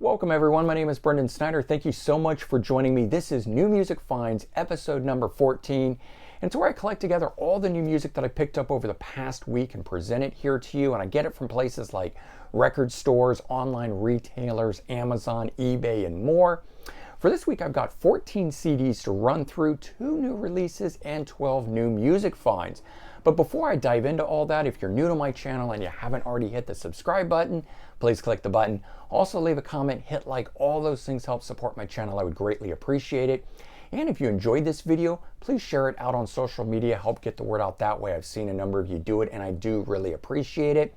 Welcome everyone, my name is Brendan Snyder. Thank you so much for joining me. This is New Music Finds, episode number 14. And it's where I collect together all the new music that I picked up over the past week and present it here to you. And I get it from places like record stores, online retailers, Amazon, eBay, and more. For this week, I've got 14 CDs to run through, 2 new releases, and 12 new music finds. But before I dive into all that, if you're new to my channel and you haven't already hit the subscribe button, please click the button. Also leave a comment, hit like, all those things help support my channel. I would greatly appreciate it. And if you enjoyed this video, please share it out on social media, help get the word out that way. I've seen a number of you do it and I do really appreciate it.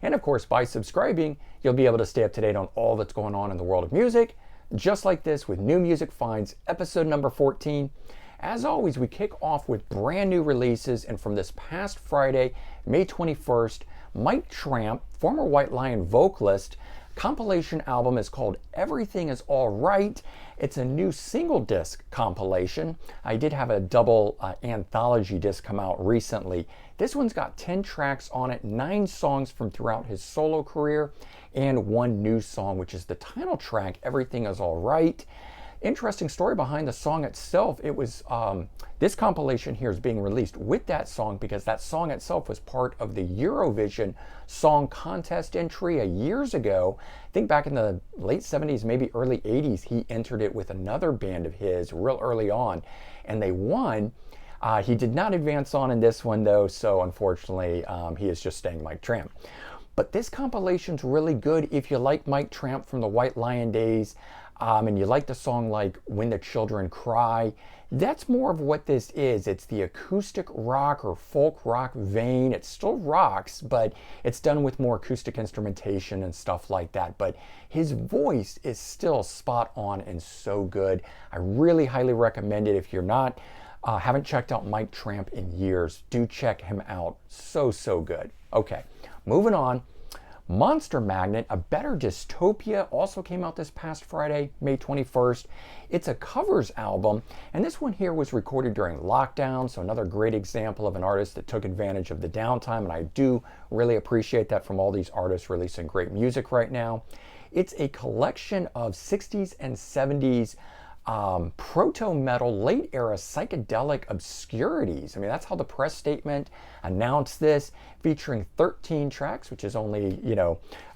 And of course, by subscribing, you'll be able to stay up to date on all that's going on in the world of music, just like this with New Music Finds, episode number 14. As always, we kick off with brand new releases, and from this past Friday, May 21st, Mike Tramp, former White Lion vocalist, compilation album is called Everything Is All Right. It's a new single disc compilation. I did have a double anthology disc come out recently. This one's got 10 tracks on it, 9 songs from throughout his solo career, and 1 new song, which is the title track, Everything Is All Right. Interesting story behind the song itself. It was this compilation here is being released with that song because that song itself was part of the Eurovision Song Contest entry years ago. I think back in the late 70s, maybe early 80s, he entered it with another band of his real early on, and they won. He did not advance on in this one though, so unfortunately he is just staying Mike Tramp. But this compilation's really good if you like Mike Tramp from the White Lion days. And you like the song like When the Children Cry. That's more of what this is. It's the acoustic rock or folk rock vein. It still rocks, but it's done with more acoustic instrumentation and stuff like that. But his voice is still spot on and so good. I really highly recommend it. If you're not, haven't checked out Mike Tramp in years, do check him out. So good. Okay, moving on. Monster Magnet, A Better Dystopia, also came out this past Friday, May 21st. It's a covers album, and this one here was recorded during lockdown, so another great example of an artist that took advantage of the downtime, and I do really appreciate that from all these artists releasing great music right now. It's a collection of 60s and 70s proto-metal, late-era psychedelic obscurities. I mean, that's how the press statement announced this, featuring 13 tracks, which is only,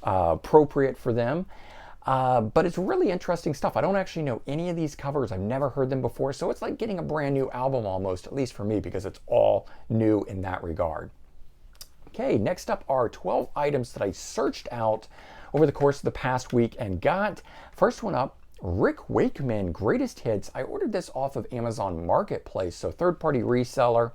appropriate for them. But it's really interesting stuff. I don't actually know any of these covers. I've never heard them before, so it's like getting a brand new album almost, at least for me, because it's all new in that regard. Okay, next up are 12 items that I searched out over the course of the past week and got. First one up, Rick Wakeman, Greatest Hits. I ordered this off of Amazon Marketplace, so third-party reseller.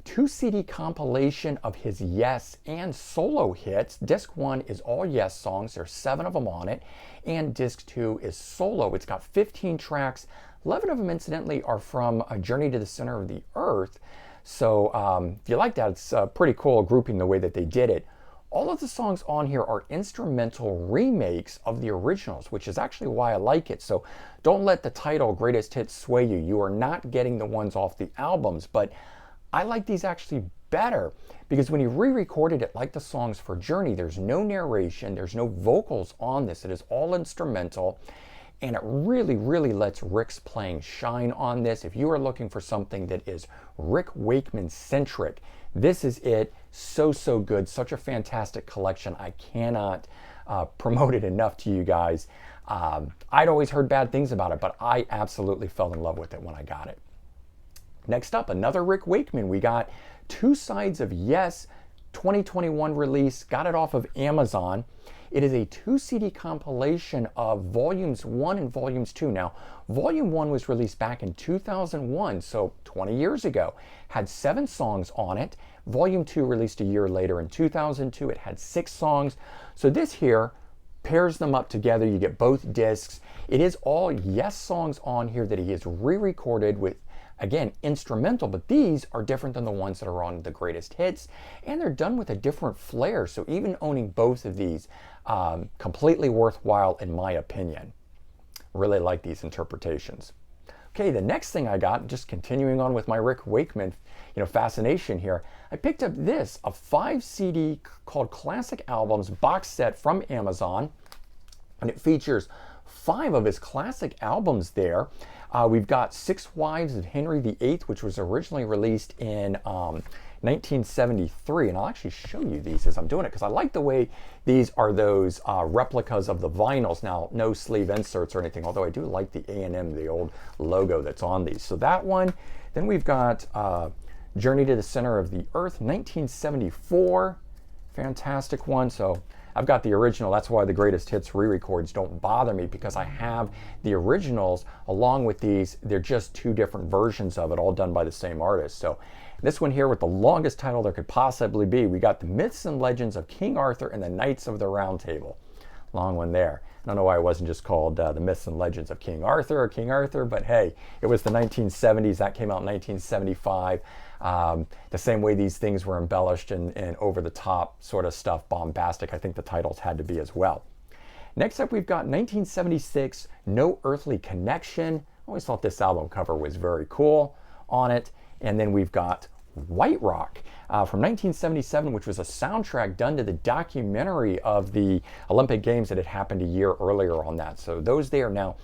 2 CD compilation of his Yes and solo hits. Disc 1 is all Yes songs. There's 7 of them on it. And Disc 2 is solo. It's got 15 tracks. 11 of them, incidentally, are from A Journey to the Center of the Earth. So if you like that, it's pretty cool grouping the way that they did it. All of the songs on here are instrumental remakes of the originals, which is actually why I like it. So don't let the title Greatest Hits sway you. You are not getting the ones off the albums, but I like these actually better because when he re-recorded it like the songs for Journey, there's no narration, there's no vocals on this. It is all instrumental, and it really lets Rick's playing shine on this. If you are looking for something that is Rick Wakeman centric, this is it. So good. Such a fantastic collection. I cannot promote it enough to you guys. I'd always heard bad things about it, but I absolutely fell in love with it when I got it. Next up, another Rick Wakeman. We got 2 Sides of Yes, 2021 release. Got it off of Amazon. It is a 2 CD compilation of Volumes 1 and Volumes 2. Now, Volume 1 was released back in 2001, so 20 years ago. Had 7 songs on it. Volume 2 released a year later in 2002. It had 6 songs. So this here pairs them up together. You get both discs. It is all Yes songs on here that he has re-recorded with, again, instrumental, but these are different than the ones that are on the Greatest Hits, and they're done with a different flair. So even owning both of these, completely worthwhile in my opinion. Really like these interpretations. Okay, the next thing I got, just continuing on with my Rick Wakeman, fascination here, I picked up a 5 CD called Classic Albums box set from Amazon. And it features 5 of his classic albums there. We've got Six Wives of Henry VIII, which was originally released in 1973. And I'll actually show you these as I'm doing it, because I like the way these are those replicas of the vinyls. Now, no sleeve inserts or anything, although I do like the A&M, the old logo that's on these. So that one. Then we've got Journey to the Center of the Earth, 1974. Fantastic one. So I've got the original. That's why the greatest hits re-records don't bother me, because I have the originals along with these. They're just 2 different versions of it, all done by the same artist. So this one here with the longest title there could possibly be, we got The Myths and Legends of King Arthur and the Knights of the Round Table. Long one there. I don't know why it wasn't just called The Myths and Legends of King Arthur or King Arthur, but hey, it was the 1970s. That came out in 1975. The same way these things were embellished and over the top sort of stuff, bombastic, I think the titles had to be as well. Next up, we've got 1976, No Earthly Connection. I always thought this album cover was very cool on it. And then we've got White Rock from 1977, which was a soundtrack done to the documentary of the Olympic Games that had happened a year earlier on that. So those there. Now,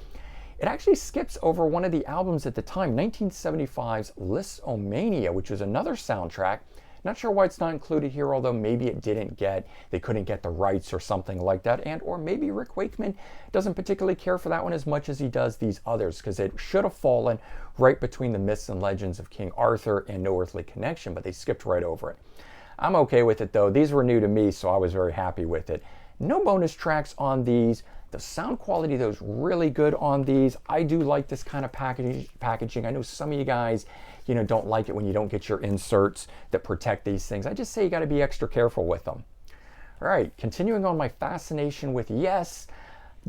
it actually skips over one of the albums at the time, 1975's Listomania, which was another soundtrack. Not sure why it's not included here, although maybe it they couldn't get the rights or something like that, and or maybe Rick Wakeman doesn't particularly care for that one as much as he does these others, because it should have fallen right between The Myths and Legends of King Arthur and No Earthly Connection, but they skipped right over it. I'm okay with it though. These were new to me, so I was very happy with it. No bonus tracks on these. The sound quality, though, is really good on these. I do like this kind of packaging. I know some of you guys, don't like it when you don't get your inserts that protect these things. I just say you got to be extra careful with them. All right, continuing on my fascination with Yes,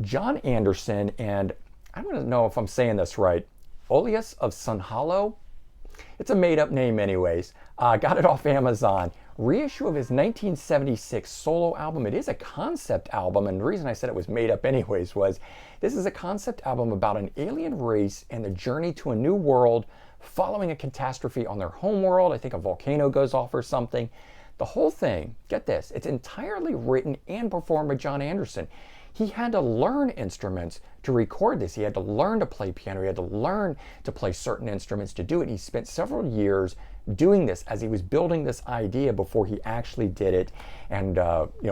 Jon Anderson, and I don't know if I'm saying this right, Olias of Sunhillow. It's a made-up name anyways. Got it off Amazon. Reissue of his 1976 solo album. It is a concept album, and the reason I said it was made up anyways was this is a concept album about an alien race and the journey to a new world following a catastrophe on their home world. I think a volcano goes off or something. The whole thing, get this, it's entirely written and performed by Jon Anderson. He had to learn instruments to record this. He had to learn to play piano. He had to learn to play certain instruments to do it. He spent several years doing this as he was building this idea before he actually did it and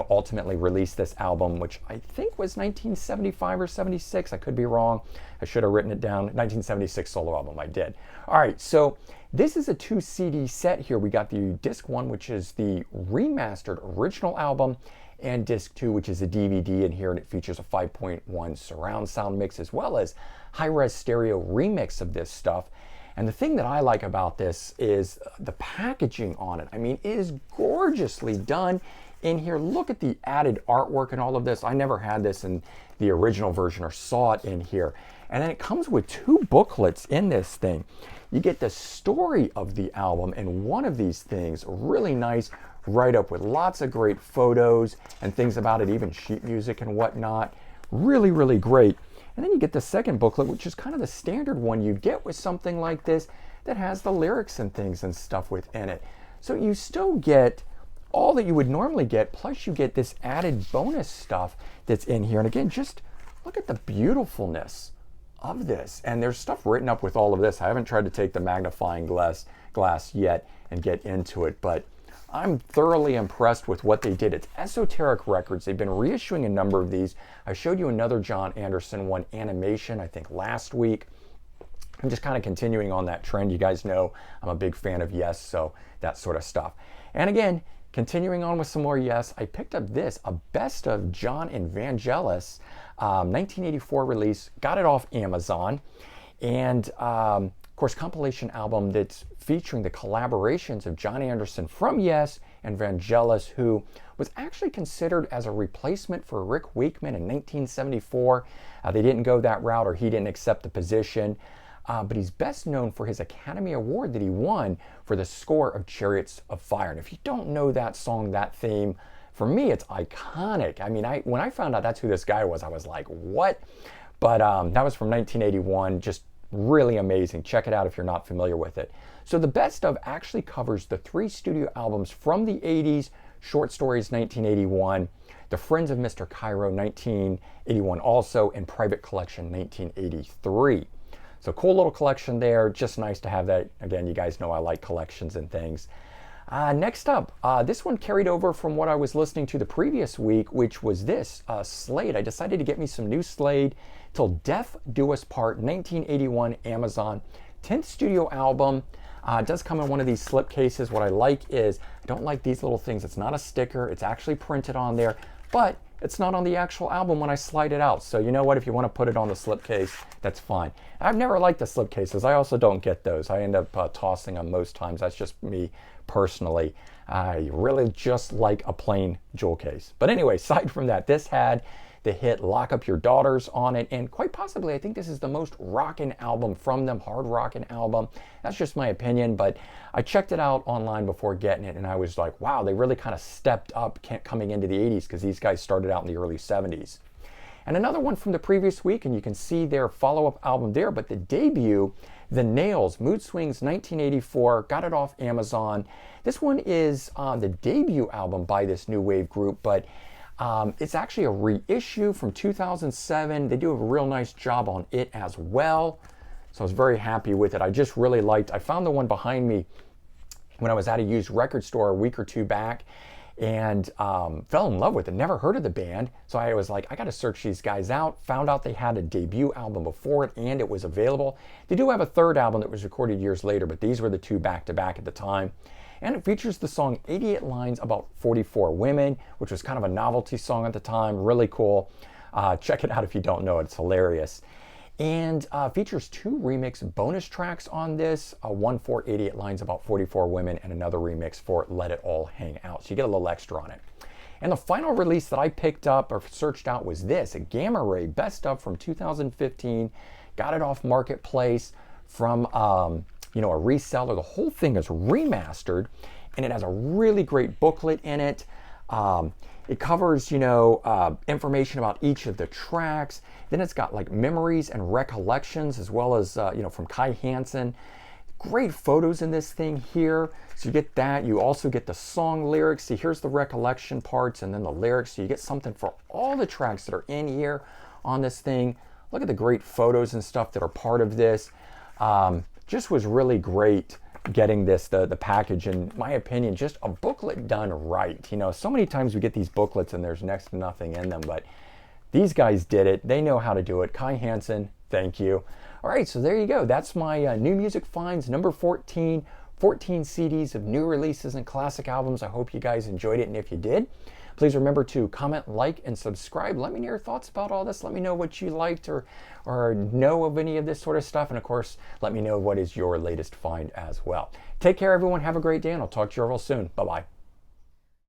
ultimately released this album, which I think was 1975 or 76. I could be wrong. I should have written it down. 1976 solo album, I did. All right, so this is a 2 CD set here. We got the disc 1, which is the remastered original album, and disc 2, which is a DVD in here, and it features a 5.1 surround sound mix as well as high-res stereo remix of this stuff. And the thing that I like about this is the packaging on it. I mean, it is gorgeously done in here. Look at the added artwork and all of this. I never had this in the original version or saw it in here. And then it comes with 2 booklets in this thing. You get the story of the album in one of these things, really nice write-up with lots of great photos and things about it, even sheet music and whatnot. Really, really great. And then you get the second booklet, which is kind of the standard one you get with something like this that has the lyrics and things and stuff within it. So you still get all that you would normally get, plus you get this added bonus stuff that's in here. And again, just look at the beautifulness of this. And there's stuff written up with all of this. I haven't tried to take the magnifying glass yet and get into it, but I'm thoroughly impressed with what they did. It's Esoteric Records. They've been reissuing a number of these. I showed you another Jon Anderson one, Animation, I think last week. I'm just kind of continuing on that trend. You guys know I'm a big fan of Yes, so that sort of stuff. And again, continuing on with some more Yes, I picked up this, a best of Jon and Vangelis, 1984 release. Got it off Amazon. And of course, compilation album that's featuring the collaborations of Jon Anderson from Yes and Vangelis, who was actually considered as a replacement for Rick Wakeman in 1974. They didn't go that route, or he didn't accept the position. But he's best known for his Academy Award that he won for the score of Chariots of Fire. And if you don't know that song, that theme, for me, it's iconic. I mean, when I found out that's who this guy was, I was like, what? But that was from 1981, just really amazing. Check it out if you're not familiar with it. So the best of actually covers the 3 studio albums from the 80s Short Stories 1981, The Friends of Mr. Cairo 1981 also, and Private Collection 1983. So cool little collection there. Just nice to have that. Again, you guys know I like collections and things. Next up, this one carried over from what I was listening to the previous week, which was this, Slade. I decided to get me some new Slade, Till Death Do Us Part, 1981, Amazon, 10th studio album. It does come in one of these slip cases. What I like is, I don't like these little things. It's not a sticker. It's actually printed on there, but it's not on the actual album when I slide it out. So you know what? If you want to put it on the slipcase, that's fine. I've never liked the slipcases. I also don't get those. I end up tossing them most times. That's just me personally. I really just like a plain jewel case. But anyway, aside from that, this had the hit Lock Up Your Daughters on it, and quite possibly I think this is the most rockin' album from them, hard rockin' album. That's just my opinion, but I checked it out online before getting it and I was like, wow, they really kind of stepped up coming into the 80s, because these guys started out in the early 70s. And another one from the previous week, and you can see their follow-up album there, but the debut, The Nails, Mood Swings 1984, got it off Amazon. This one is the debut album by this new wave group, but it's actually a reissue from 2007. They do a real nice job on it as well. So I was very happy with it. I just really liked, I found the one behind me when I was at a used record store a week or two back, and fell in love with it. Never heard of the band. So I was like, I got to search these guys out. Found out they had a debut album before it and it was available. They do have a third album that was recorded years later, but these were the two back to back at the time. And it features the song 88 Lines About 44 Women, which was kind of a novelty song at the time. Really cool. Check it out if you don't know it. It's hilarious. And features two remix bonus tracks on this. One for 88 Lines About 44 Women and another remix for Let It All Hang Out. So you get a little extra on it. And the final release that I picked up or searched out was this, a Gamma Ray Best Of from 2015. Got it off Marketplace from a reseller. The whole thing is remastered, and it has a really great booklet in it. It covers, information about each of the tracks. Then it's got like memories and recollections, as well as, from Kai Hansen. Great photos in this thing here. So you get that. You also get the song lyrics. See, here's the recollection parts and then the lyrics. So you get something for all the tracks that are in here on this thing. Look at the great photos and stuff that are part of this. Just was really great getting this, the package, in my opinion, just a booklet done right. So many times we get these booklets and there's next to nothing in them, but these guys did it. They know how to do it. Kai Hansen, thank you. All right, so there you go. That's my New Music Finds number 14, 14 CDs of new releases and classic albums. I hope you guys enjoyed it, and if you did, please remember to comment, like, and subscribe. Let me know your thoughts about all this. Let me know what you liked or know of any of this sort of stuff. And of course, let me know what is your latest find as well. Take care, everyone. Have a great day, and I'll talk to you real soon. Bye-bye.